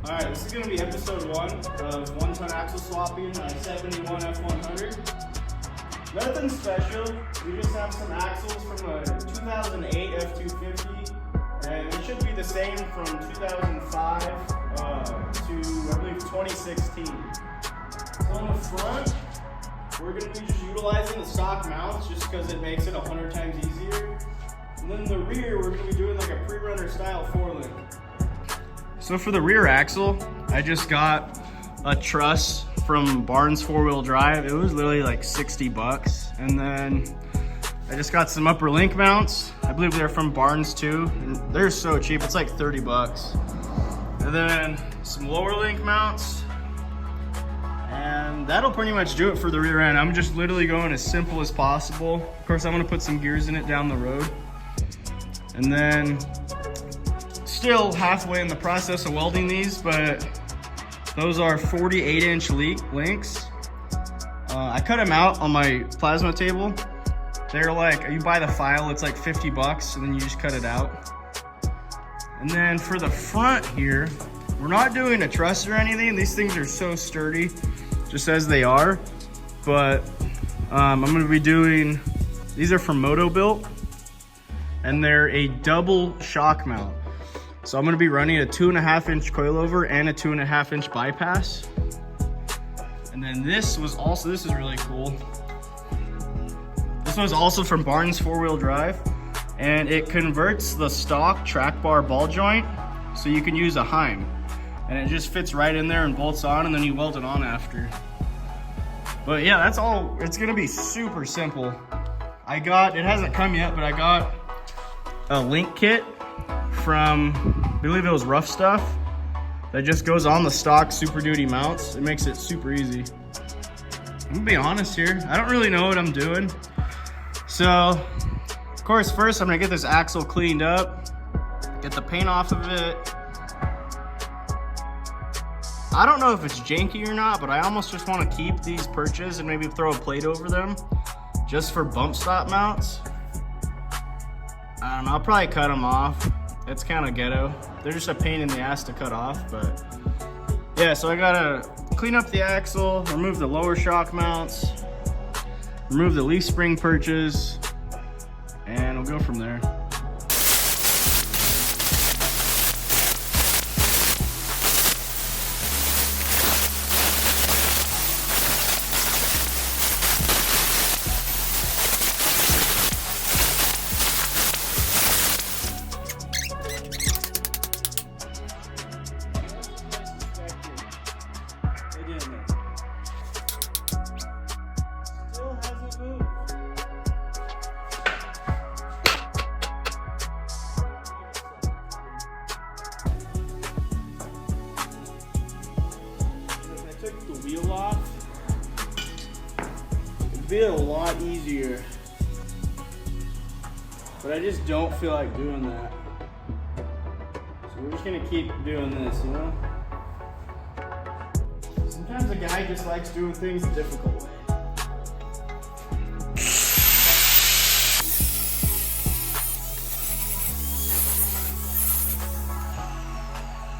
Alright, this is going to be episode 1 of 1-ton axle swapping on a 71 F100. Nothing special, we just have some axles from a 2008 F250, and it should be the same from 2005 to, I believe, 2016. So on the front, we're going to be just utilizing the stock mounts just because it makes it 100 times easier. And then the rear, we're going to be doing like a pre-runner style 4-link. So for the rear axle, I just got a truss from Barnes 4-wheel drive. It was literally like 60 bucks. And then I just got some upper link mounts. I believe they're from Barnes too. And they're so cheap, it's like 30 bucks. And then some lower link mounts. And that'll pretty much do it for the rear end. I'm just literally going as simple as possible. Of course, I'm gonna put some gears in it down the road. And then still halfway in the process of welding these, but those are 48-inch links. I cut them out on my plasma table. They're like, you buy the file, it's like 50 bucks, and then you just cut it out. And then for the front here, we're not doing a truss or anything. These things are so sturdy, just as they are. But I'm gonna be doing, these are from Moto Built, and they're a double shock mount. So I'm gonna be running a 2.5-inch coilover and a 2.5-inch bypass. And then this was also, this is really cool. This was also from Barnes 4-wheel drive, and it converts the stock track bar ball joint so you can use a Heim. And it just fits right in there and bolts on, and then you weld it on after. But yeah, that's all. It's gonna be super simple. It hasn't come yet, but I got a link kit from, I believe it was Rough Stuff, that just goes on the stock Super Duty mounts. It makes it super easy. I'm gonna be honest here, I don't really know what I'm doing. So, of course, first I'm gonna get this axle cleaned up, get the paint off of it. I don't know if it's janky or not, but I almost just wanna keep these perches and maybe throw a plate over them just for bump stop mounts. I don't know, I'll probably cut them off. It's kind of ghetto. They're just a pain in the ass to cut off, but yeah, so I gotta clean up the axle, remove the lower shock mounts, remove the leaf spring perches, and we'll go from there. Took the wheel off, it'd be a lot easier, but I just don't feel like doing that. So we're just gonna keep doing this, you know? Sometimes a guy just likes doing things the difficult way.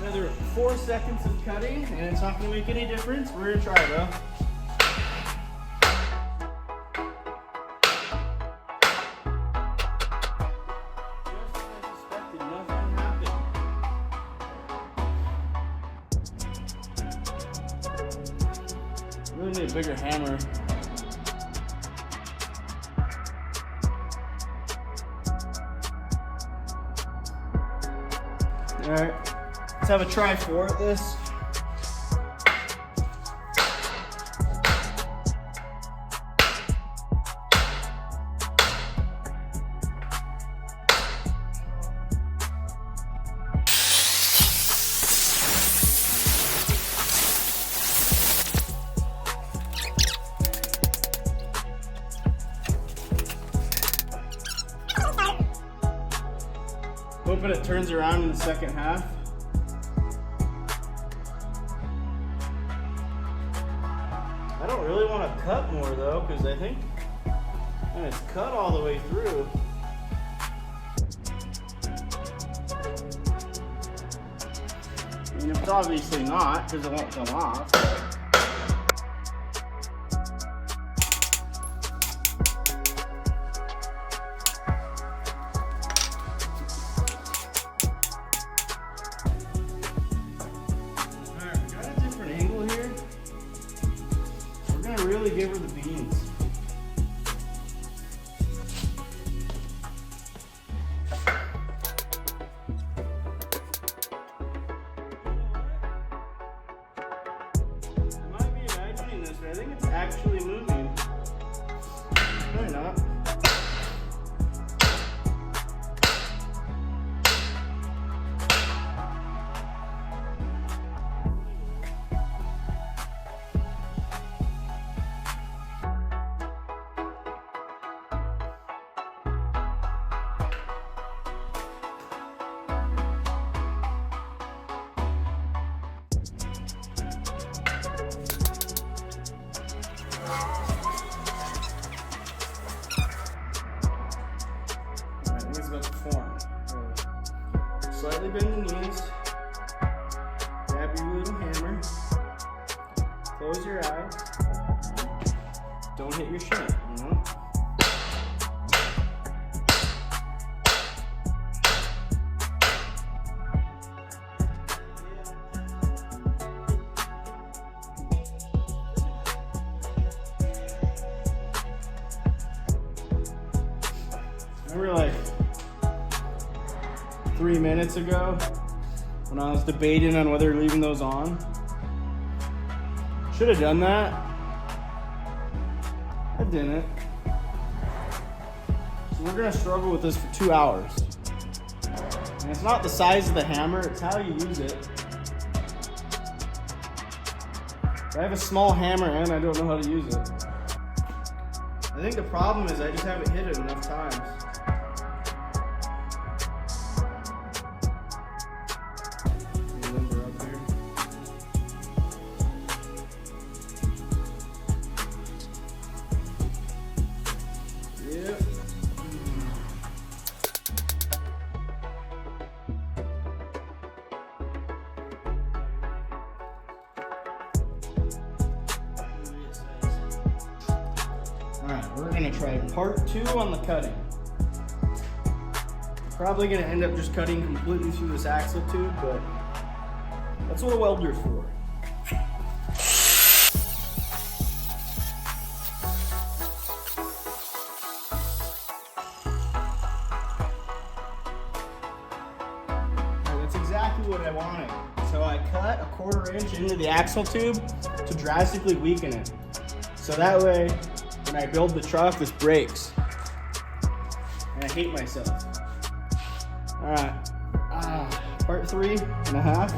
Another 4 seconds of cutting, and it's not going to make any difference. We're going to try though. Just as I suspected, nothing happened. Really need a bigger hammer. All right. Let's have a try for it, this. Hoping it turns around in the second half. I don't really want to cut more though, because I think and it's cut all the way through. You it's obviously not because it won't come off. Alright, we got a different angle here. We're gonna really give her the beans. I think it's actually moving. Probably not. Form. Slightly bend the knees. Grab your little hammer. Close your eyes. Don't hit your shin, you know? Remember like 3 minutes ago when I was debating on whether leaving those on? Should have done that. I didn't. So we're gonna struggle with this for 2 hours. And it's not the size of the hammer, it's how you use it. I have a small hammer and I don't know how to use it. I think the problem is I just haven't hit it enough times. Alright, we're gonna try part 2 on the cutting. Probably gonna end up just cutting completely through this axle tube, but that's what a welder's for. That's exactly what I wanted. So I cut a 1/4 inch into the axle tube to drastically weaken it. So that way, when I build the truck, this breaks. And I hate myself. All right, part 3.5.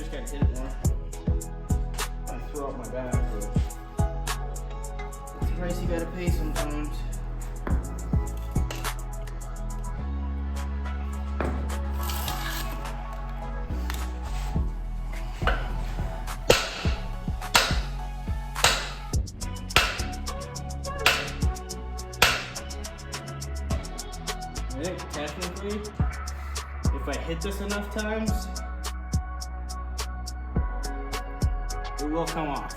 Hit it more. I throw out my bag, but it's the price you gotta pay sometimes. I think technically, if I hit this enough times, it will come off.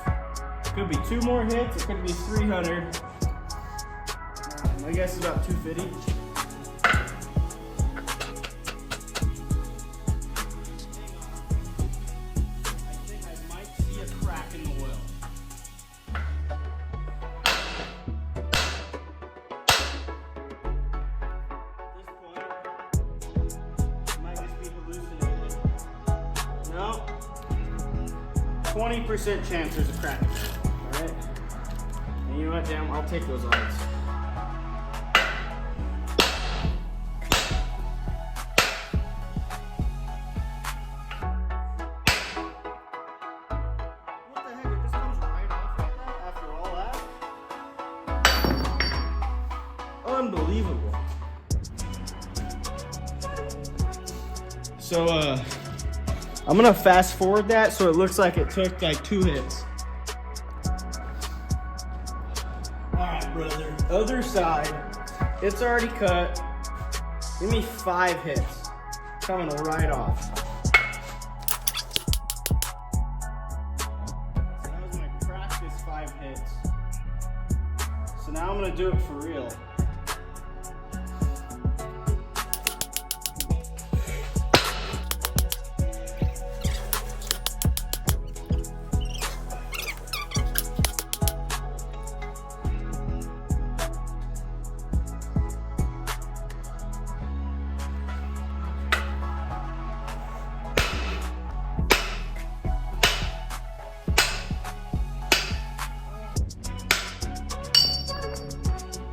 Could be 2 more hits, it could be 300. My guess is about 250. I think I might see a crack in the oil. At this point, I might just be hallucinating. No. 20% chance there's a crack in there, alright? And you know what, damn, I'll take those odds. What the heck, it just comes right off like that after all that? Unbelievable. So I'm gonna fast forward that so it looks like it took like 2 hits. All right, brother. Other side, it's already cut. Give me 5 hits. Coming right off. So that was my practice 5 hits. So now I'm gonna do it for real.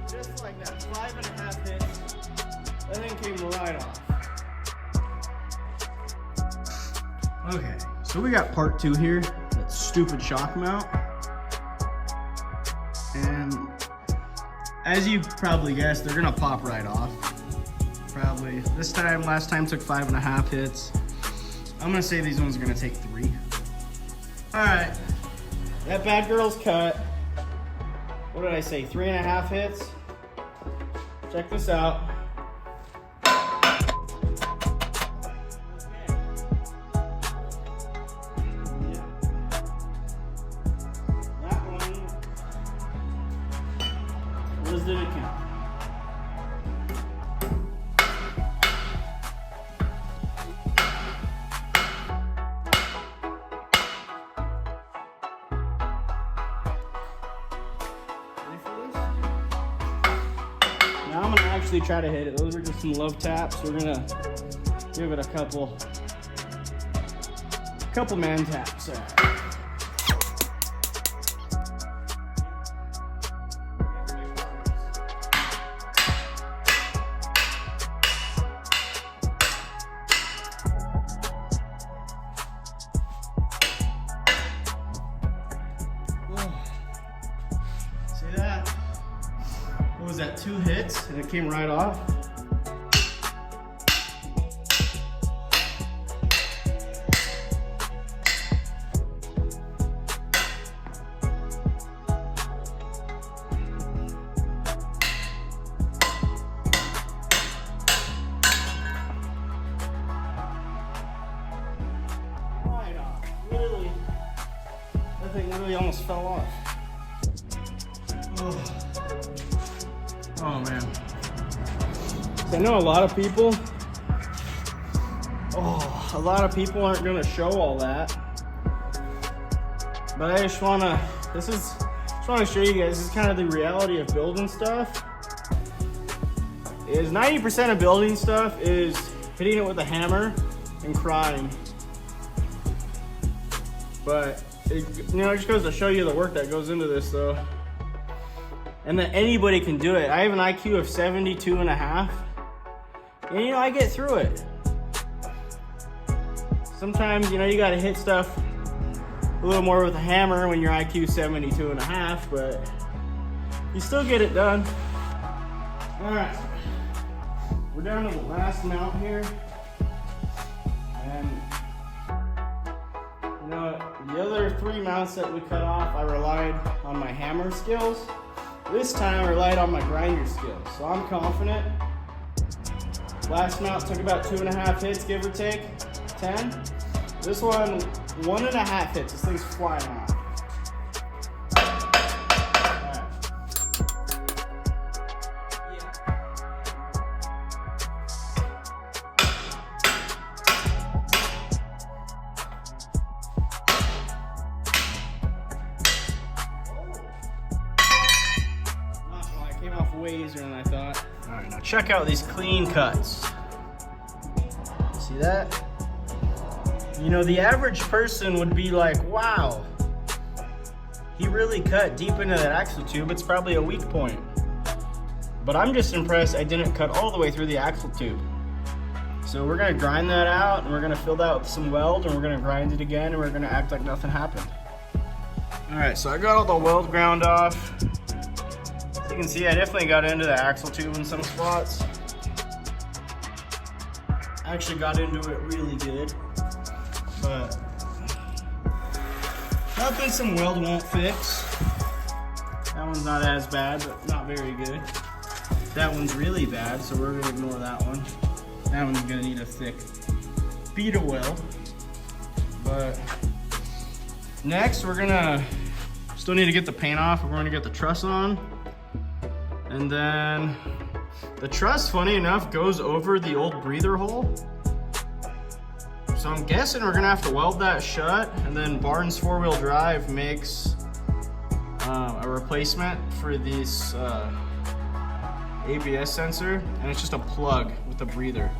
Just like that, 5.5 hits. That thing came right off. Okay, so we got part 2 here. That stupid shock mount. And as you probably guessed, they're gonna pop right off. Probably. Last time took 5.5 hits. I'm gonna say these ones are gonna take 3. All right, that bad girl's cut. What did I say, 3.5 hits? Check this out. That one, what did it count? Now I'm gonna actually try to hit it. Those were just some love taps. We're gonna give it a couple man taps. See that? What was that, 2 hits and it came right off? Right off, really, that thing really almost fell off. Oh man. I know a lot of people aren't gonna show all that. But I just wanna show you guys, this is kind of the reality of building stuff. Is 90% of building stuff is hitting it with a hammer and crying. But it just goes to show you the work that goes into this though. And that anybody can do it. I have an IQ of 72.5. And I get through it. Sometimes, you gotta hit stuff a little more with a hammer when your IQ is 72.5, but you still get it done. All right, we're down to the last mount here. And the other 3 mounts that we cut off, I relied on my hammer skills. This time I relied on my grinder skills, so I'm confident. Last mount took about 2.5 hits, give or take, 10. This one, 1.5 hits, this thing's flying off. Came off way easier than I thought. All right, now check out these clean cuts. See that? The average person would be like, wow, he really cut deep into that axle tube. It's probably a weak point. But I'm just impressed I didn't cut all the way through the axle tube. So we're gonna grind that out and we're gonna fill that with some weld and we're gonna grind it again and we're gonna act like nothing happened. All right, so I got all the weld ground off. As you can see, I definitely got into the axle tube in some spots. I actually got into it really good, but nothing some weld won't fix. That one's not as bad, but not very good. That one's really bad, so we're gonna ignore that one. That one's gonna need a thick bead weld. But next, we're gonna still need to get the paint off. We're gonna get the truss on, and then the truss, funny enough, goes over the old breather hole. So I'm guessing we're gonna have to weld that shut, and then Barnes 4-wheel drive makes a replacement for this ABS sensor, and it's just a plug with a breather.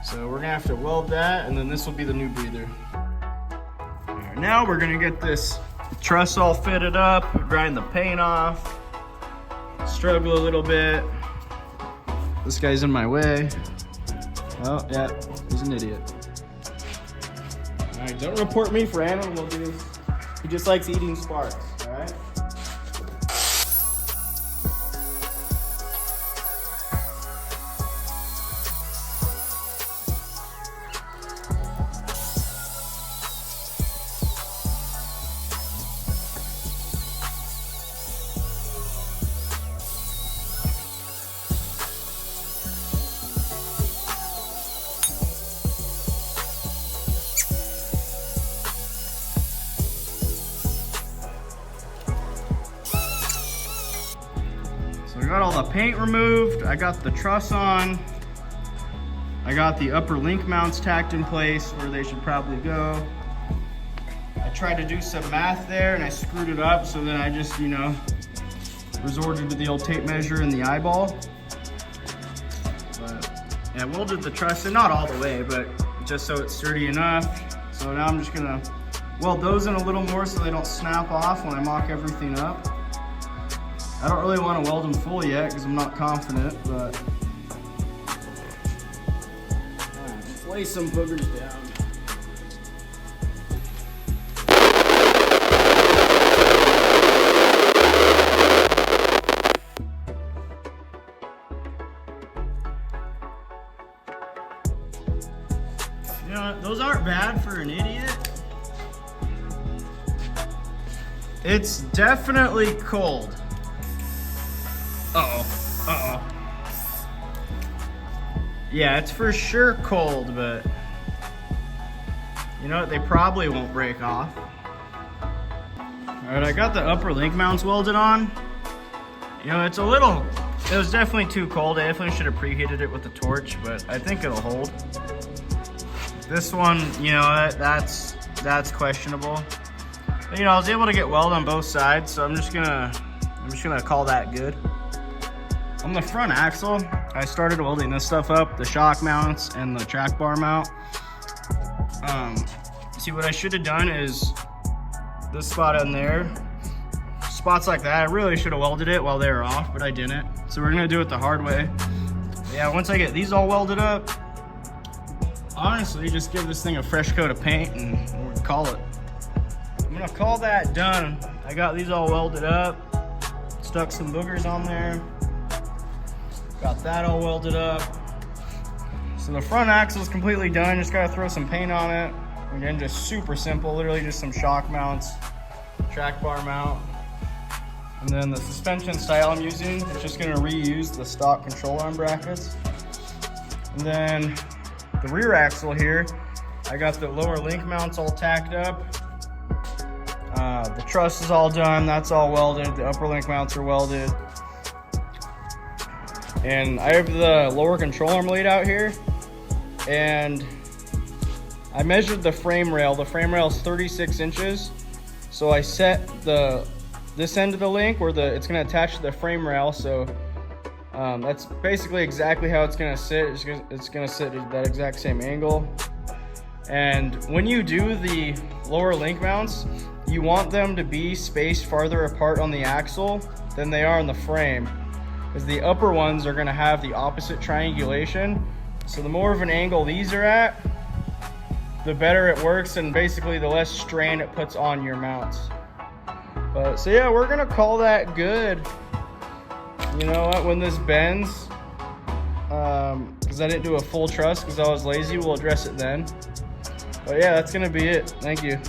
So we're gonna have to weld that, and then this will be the new breather. All right, now we're gonna get this truss all fitted up, grind the paint off, struggle a little bit. This guy's in my way. Oh, yeah, he's an idiot. All right, don't report me for animal abuse. He just likes eating sparks, all right? So I got all the paint removed, I got the truss on, I got the upper link mounts tacked in place where they should probably go. I tried to do some math there and I screwed it up, so then I just, you know, resorted to the old tape measure and the eyeball. But yeah, welded the truss in, not all the way, but just so it's sturdy enough. So now I'm just gonna weld those in a little more so they don't snap off when I mock everything up. I don't really want to weld them full yet because I'm not confident, but let's lay some boogers down. You know what? Those aren't bad for an idiot. It's definitely cold. Uh-oh. Yeah, it's for sure cold, but you know what? They probably won't break off. All right, I got the upper link mounts welded on. You know, it was definitely too cold. I definitely should have preheated it with the torch, but I think it'll hold. This one, you know, that's questionable. But, you know, I was able to get weld on both sides, so I'm just gonna call that good. On the front axle, I started welding this stuff up, the shock mounts and the track bar mount. See, what I should have done is this spot in there, spots like that, I really should have welded it while they were off, but I didn't. So we're gonna do it the hard way. Yeah, once I get these all welded up, honestly, just give this thing a fresh coat of paint and we're gonna call it. I'm gonna call that done. I got these all welded up, stuck some boogers on there. Got that all welded up. So the front axle is completely done. Just gotta throw some paint on it. Again, just super simple, literally just some shock mounts, track bar mount. And then the suspension style I'm using is just gonna reuse the stock control arm brackets. And then the rear axle here, I got the lower link mounts all tacked up. The truss is all done, that's all welded. The upper link mounts are welded. And I have the lower control arm laid out here, and I measured the frame rail. The frame rail is 36 inches. So I set this end of the link where it's gonna attach to the frame rail. So that's basically exactly how it's gonna sit. It's gonna sit at that exact same angle. And when you do the lower link mounts, you want them to be spaced farther apart on the axle than they are in the frame, because the upper ones are gonna have the opposite triangulation. So the more of an angle these are at, the better it works, and basically the less strain it puts on your mounts. But so yeah, we're gonna call that good. You know what, when this bends, because because I didn't do a full truss because I was lazy. We'll address it then. But yeah, that's gonna be it. Thank you.